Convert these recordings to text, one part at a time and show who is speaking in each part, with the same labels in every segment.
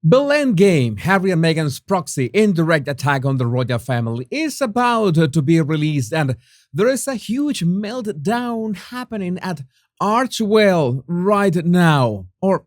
Speaker 1: ENDGAME, Harry and Meghan's proxy indirect attack on the royal family, is about to be released, and there is a huge meltdown happening at Archwell right now, or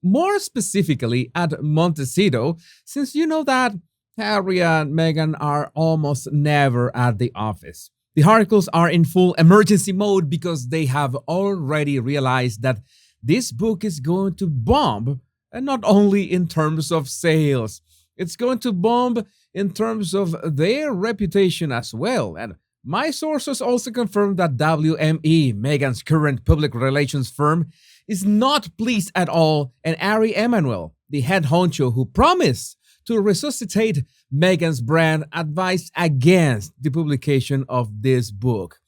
Speaker 1: more specifically at Montecito, since you know that Harry and Meghan are almost never at the office. The articles are in full emergency mode because they have already realized that this book is going to bomb, and not only in terms of sales, it's going to bomb in terms of their reputation as well. And my sources also confirm that WME, Meghan's current public relations firm, is not pleased at all, and Ari Emanuel, the head honcho who promised to resuscitate Meghan's brand, advised against the publication of this book.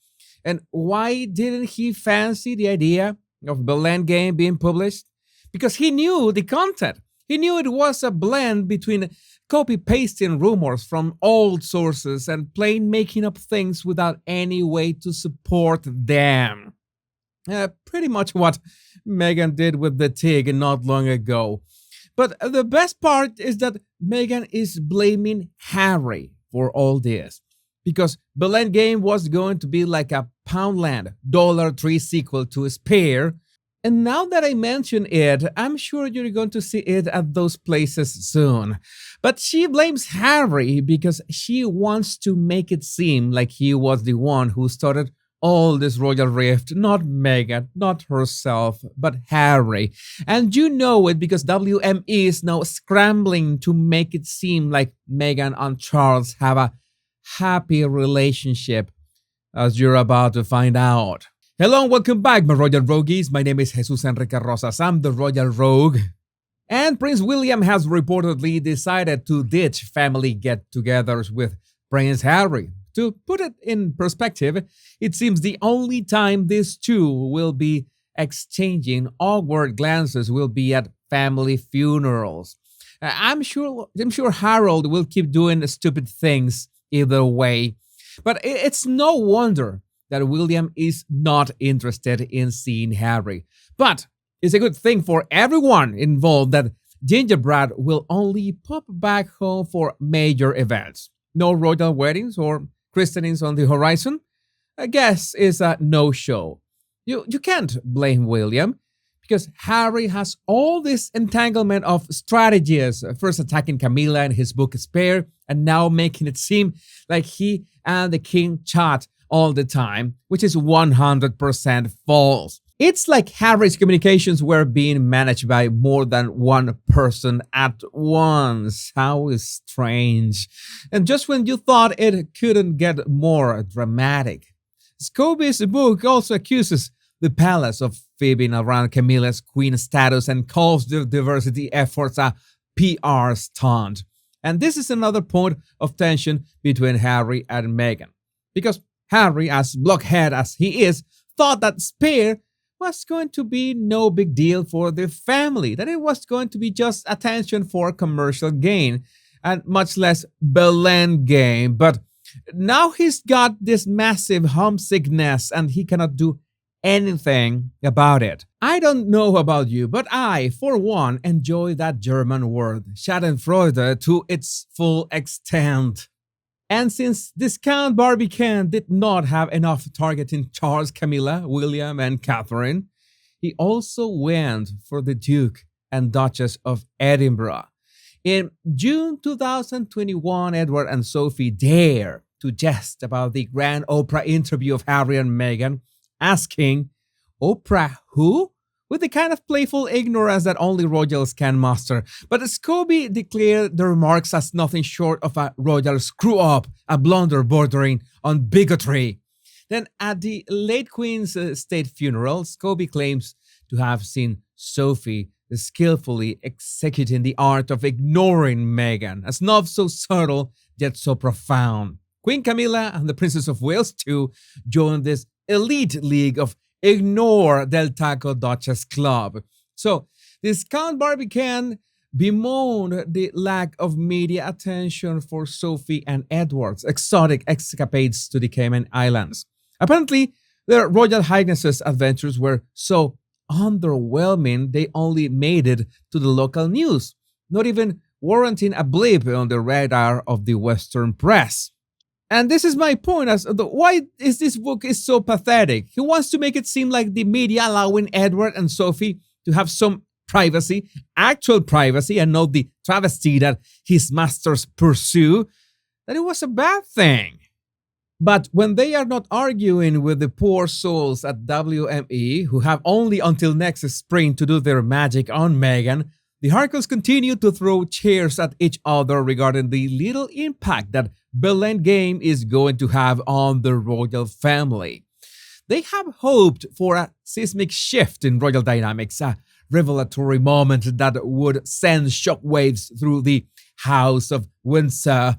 Speaker 1: And why didn't he fancy the idea of ENDGAME being published? Because he knew the content. He knew it was a blend between copy-pasting rumors from old sources and plain making up things without any way to support them. Pretty much what Meghan did with the TIG not long ago. But the best part is that Meghan is blaming Harry for all this, because ENDGAME was going to be like a Poundland Dollar Tree sequel to Spare. And now that I mention it, I'm sure you're going to see it at those places soon. But she blames Harry because she wants to make it seem like he was the one who started all this royal rift, not Meghan, not herself, but Harry. And you know it because WME is now scrambling to make it seem like Meghan and Charles have a happy relationship, as you're about to find out. Hello and welcome back, my Royal Rogues. My name is Jesus Enrique Rosas. I'm the Royal Rogue. And Prince William has reportedly decided to ditch family get-togethers with Prince Harry. To put it in perspective, it seems the only time these two will be exchanging awkward glances will be at family funerals. I'm sure Harold will keep doing stupid things either way. But it's no wonder that William is not interested in seeing Harry. But it's a good thing for everyone involved that Gingerbread will only pop back home for major events. No royal weddings or christenings on the horizon. I guess is a no-show. You can't blame William, because Harry has all this entanglement of strategies, first attacking Camilla in his book Spare, and now making it seem like he and the king chat all the time, which is 100% false. It's like Harry's communications were being managed by more than one person at once. How strange. And just when you thought it couldn't get more dramatic, Scobie's book also accuses the palace of fibbing around Camilla's queen status and calls the diversity efforts a PR stunt. And this is another point of tension between Harry and Meghan, because Harry, as blockhead as he is, thought that Spare was going to be no big deal for the family, that it was going to be just attention for commercial gain, and much less ENDGAME. But now he's got this massive homesickness and he cannot do anything about it. I don't know about you, but I, for one, enjoy that German word, Schadenfreude, to its full extent. And since Discount Barbican did not have enough targeting Charles, Camilla, William, and Catherine, he also went for the Duke and Duchess of Edinburgh. In June 2021, Edward and Sophie dared to jest about the grand Oprah interview of Harry and Meghan, asking, "Oprah who?" with the kind of playful ignorance that only royals can muster. But Scobie declared the remarks as nothing short of a royal screw-up, a blunder bordering on bigotry. Then at the late Queen's state funeral, Scobie claims to have seen Sophie skillfully executing the art of ignoring Meghan, a snub so subtle yet so profound. Queen Camilla and the Princess of Wales too joined this elite league of Ignore Del Taco Duchess Club. So, this Count Barbican bemoaned the lack of media attention for Sophie and Edward's exotic escapades to the Cayman Islands. Apparently, their Royal Highness's adventures were so underwhelming they only made it to the local news. not even warranting a blip on the radar of the Western press. And this is my point as to why is this book is so pathetic. He wants to make it seem like the media allowing Edward and Sophie to have some privacy, actual privacy, and not the travesty that his masters pursue, that it was a bad thing. But when they are not arguing with the poor souls at WME, who have only until next spring to do their magic on Meghan, the Harkles continue to throw chairs at each other regarding the little impact that BLAMES is going to have on the royal family. They have hoped for a seismic shift in royal dynamics, a revelatory moment that would send shockwaves through the House of Windsor.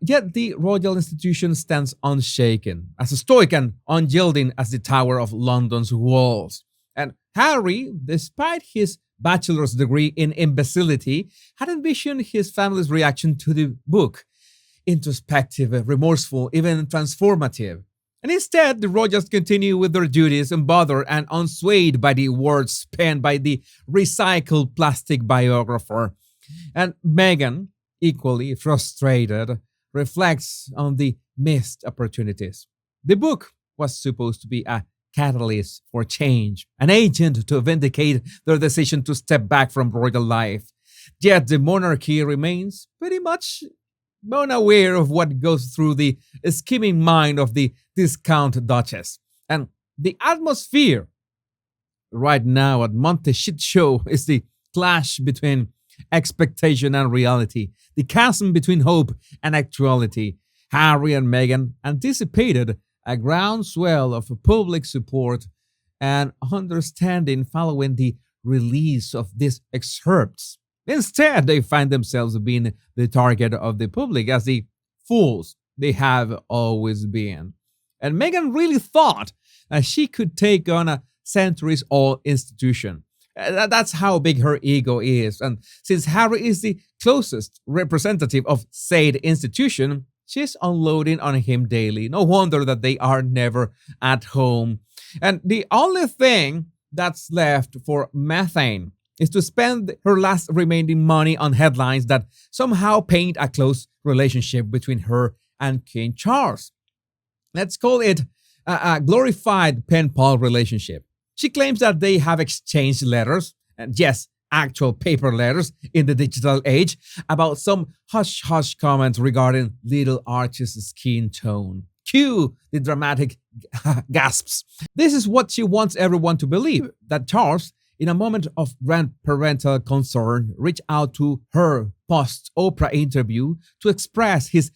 Speaker 1: Yet the royal institution stands unshaken, as stoic and unyielding as the Tower of London's walls. And Harry, despite his bachelor's degree in imbecility, had envisioned his family's reaction to the book introspective, remorseful, even transformative. And instead, the Royals continue with their duties unbothered and unswayed by the words penned by the recycled plastic biographer. And Meghan, equally frustrated, reflects on the missed opportunities. The book was supposed to be a catalyst for change, an agent to vindicate their decision to step back from royal life. Yet the monarchy remains pretty much unaware of what goes through the scheming mind of the discount duchess. And the atmosphere right now at Monte Shit Show is the clash between expectation and reality, the chasm between hope and actuality. Harry and Meghan anticipated a groundswell of public support and understanding following the release of these excerpts. Instead, they find themselves being the target of the public as the fools they have always been. And Meghan really thought she could take on a centuries-old institution. That's how big her ego is. And since Harry is the closest representative of said institution, she's unloading on him daily. No wonder that they are never at home. And the only thing that's left for Methane is to spend her last remaining money on headlines that somehow paint a close relationship between her and King Charles. Let's call it a glorified pen-pal relationship. She claims that they have exchanged letters, and yes, actual paper letters in the digital age, about some hush-hush comments regarding little Archie's skin tone. Cue the dramatic gasps. This is what she wants everyone to believe, that Charles, in a moment of grandparental concern, reached out to her post-Oprah interview to express his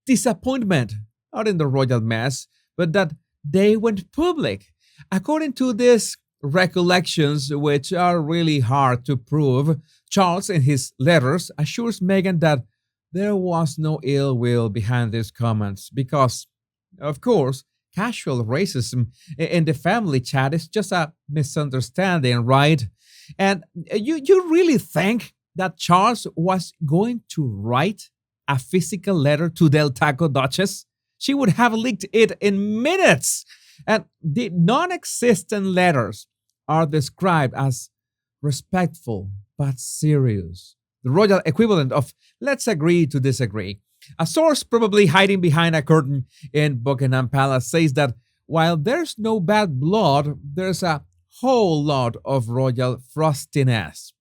Speaker 1: disappointment, not in the royal mess, but that they went public. According to these recollections, which are really hard to prove, Charles, in his letters, assures Meghan that there was no ill will behind these comments because, of course, casual racism in the family chat is just a misunderstanding, right? And you really think that Charles was going to write a physical letter to Del Taco Duchess? She would have leaked it in minutes. And the non-existent letters are described as respectful but serious, the royal equivalent of let's agree to disagree. A source probably hiding behind a curtain in Buckingham Palace says that while there's no bad blood, there's a whole lot of royal frostiness.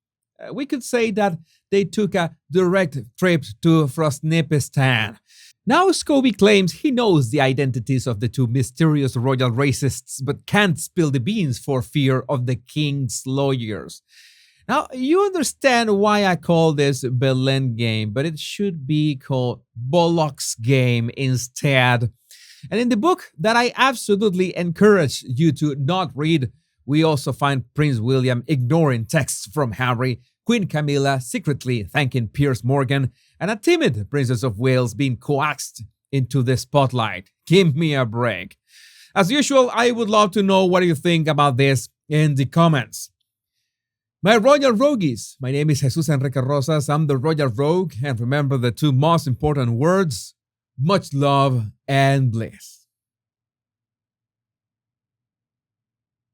Speaker 1: We could say that they took a direct trip to Frostnipistan. Now Scobie claims he knows the identities of the two mysterious royal racists but can't spill the beans for fear of the king's lawyers. Now, you understand why I call this BLAMES, but it should be called Bollocks Game instead. And in the book that I absolutely encourage you to not read, we also find Prince William ignoring texts from Harry, Queen Camilla secretly thanking Piers Morgan, and a timid Princess of Wales being coaxed into the spotlight. Give me a break. As usual, I would love to know what you think about this in the comments. My Royal Roguies, my name is Jesus Enrique Rosas. I'm the Royal Rogue, and remember the two most important words: much love and bliss.